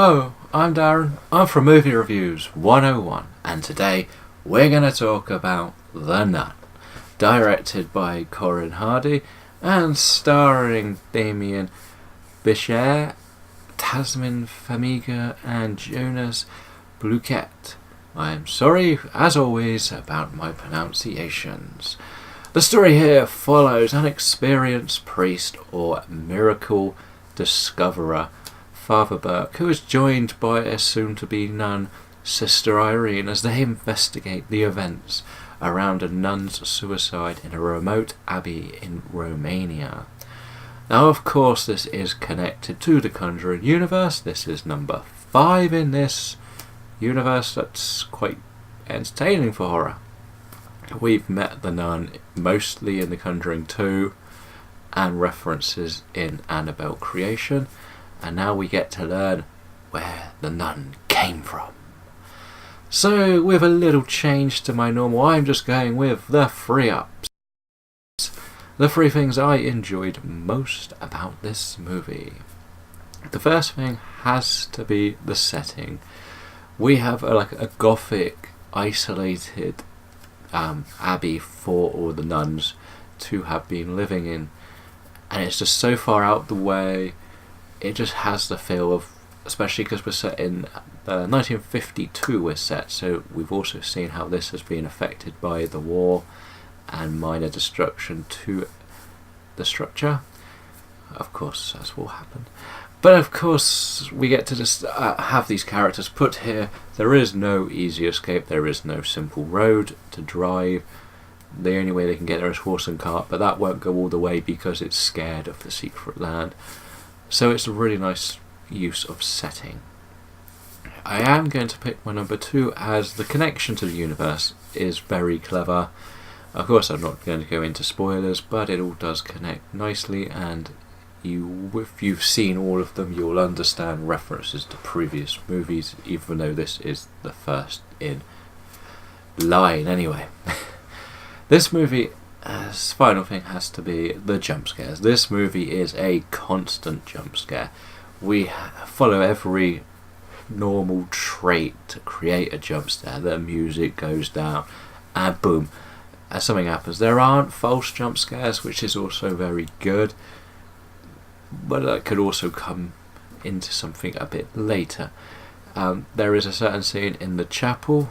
Hello, I'm Darren. I'm from Movie Reviews 101, and today we're going to talk about The Nun, directed by Corin Hardy and starring Damien Bichir, Tasmin Famiga, and Jonas Bluquet. I am sorry, as always, about my pronunciations. The story here follows an experienced priest or miracle discoverer, Father Burke, who is joined by a soon-to-be nun, Sister Irene, as they investigate the events around a nun's suicide in a remote abbey in Romania. Now, of course, this is connected to the Conjuring universe. This is number 5 in this universe. That's quite entertaining for horror. We've met the nun mostly in The Conjuring 2 and references in Annabelle Creation, and now we get to learn where the nun came from. So, with a little change to my normal, I'm just going with the 3 ups. The 3 things I enjoyed most about this movie. The first thing has to be the setting. We have a gothic, isolated abbey for all the nuns to have been living in, and it's just so far out the way. It just has the feel of, especially because we're set in 1952 we're set, so we've also seen how this has been affected by the war and minor destruction to the structure. Of course, that's what happened. But of course, we get to just have these characters put here. There is no easy escape, there is no simple road to drive. The only way they can get there is horse and cart, but that won't go all the way because it's scared of the secret land. So it's a really nice use of setting. I am going to pick my number 2 as the connection to the universe is very clever. Of course, I'm not going to go into spoilers, but it all does connect nicely, and if you've seen all of them, you'll understand references to previous movies, even though this is the first in line anyway. This movie, as final thing, has to be the jump scares. This movie is a constant jump scare. We follow every normal trait to create a jump scare. The music goes down and boom, as something happens. There aren't false jump scares, which is also very good, but that could also come into something a bit later. There is a certain scene in the chapel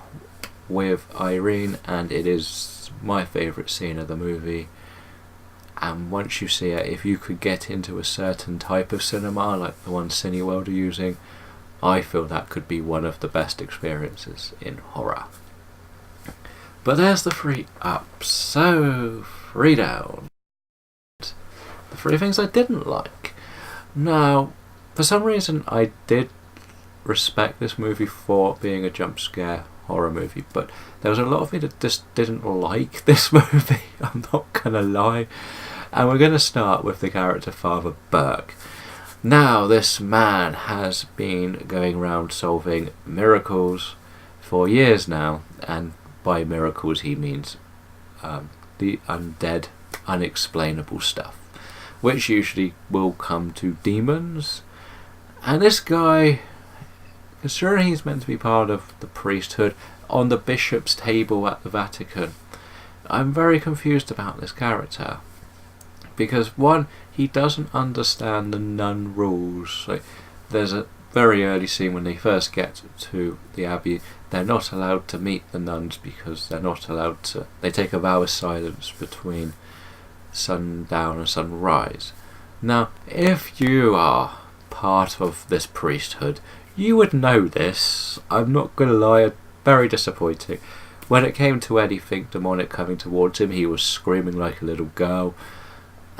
with Irene, and it is my favourite scene of the movie. And once you see it, if you could get into a certain type of cinema, like the one Cineworld are using, I feel that could be one of the best experiences in horror. But there's the 3 ups, so 3 down. The 3 things I didn't like. Now, for some reason I did respect this movie for being a jump scare horror movie, but there was a lot of me that just didn't like this movie, I'm not gonna lie. And we're gonna start with the character Father Burke. Now, this man has been going around solving miracles for years now, and by miracles he means the undead, unexplainable stuff, which usually will come to demons. And this guy, considering he's meant to be part of the priesthood on the bishop's table at the Vatican, I'm very confused about this character. Because one, he doesn't understand the nun rules. Like, there's a very early scene when they first get to the abbey. They're not allowed to meet the nuns because they're not allowed to. They take a vow of silence between sundown and sunrise. Now, if you are part of this priesthood, you would know this. I'm not going to lie, very disappointing. When it came to anything demonic coming towards him, he was screaming like a little girl.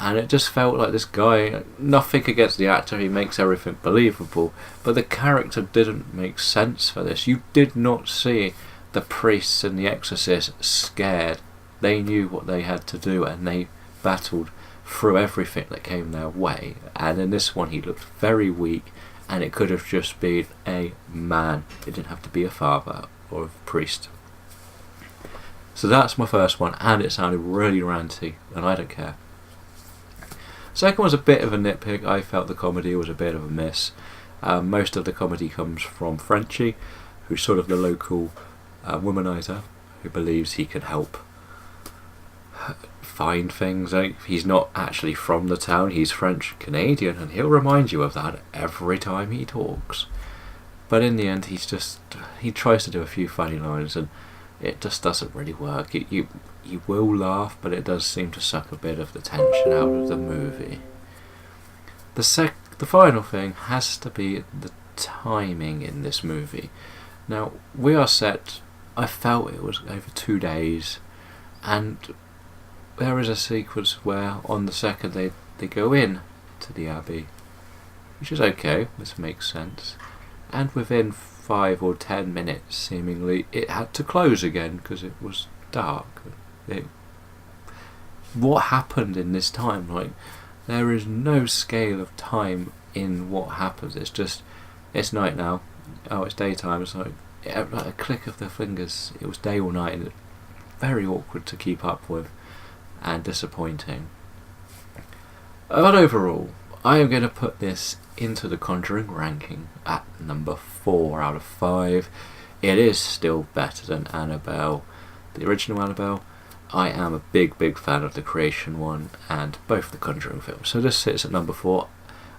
And it just felt like this guy, nothing against the actor, he makes everything believable, but the character didn't make sense for this. You did not see the priests and the exorcists scared. They knew what they had to do, and they battled through everything that came their way. And in this one he looked very weak, and it could have just been a man. It didn't have to be a father or a priest. So that's my first one, and it sounded really ranty, and I don't care. Second was a bit of a nitpick. I felt the comedy was a bit of a miss. Most of the comedy comes from Frenchie, who's sort of the local womanizer who believes he can help find things. He's not actually from the town, he's French Canadian, and he'll remind you of that every time he talks. But in the end, he tries to do a few funny lines, and it just doesn't really work. You will laugh, but it does seem to suck a bit of the tension out of the movie. The final thing has to be the timing in this movie. Now, we are set, I felt it was over 2 days, and there is a sequence where on the second they go in to the Abbey, which is okay, this makes sense, and within 5 or 10 minutes seemingly it had to close again because it was dark. What happened in this time? Like, there is no scale of time in what happens. It's just, it's night now, oh it's daytime, it's like a click of the fingers, it was day or night, and it's very awkward to keep up with and disappointing. But overall, I am going to put this into the Conjuring ranking at number 4 out of 5. It is still better than Annabelle, the original Annabelle. I am a big fan of the Creation one and both the Conjuring films, so this sits at number 4.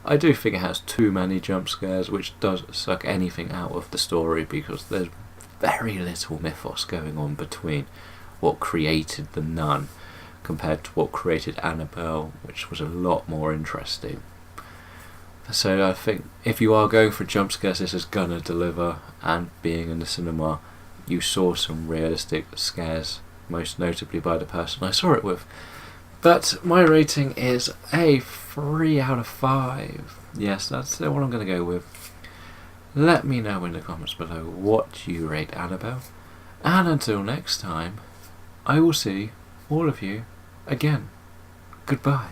I do think it has too many jump scares, which does suck anything out of the story because there's very little mythos going on between what created the Nun compared to what created Annabelle, which was a lot more interesting. So I think if you are going for jump scares, this is gonna deliver, and being in the cinema, you saw some realistic scares, most notably by the person I saw it with. But my rating is a 3 out of 5. Yes, that's what I'm going to go with. Let me know in the comments below what you rate Annabelle. And until next time, I will see all of you again. Goodbye.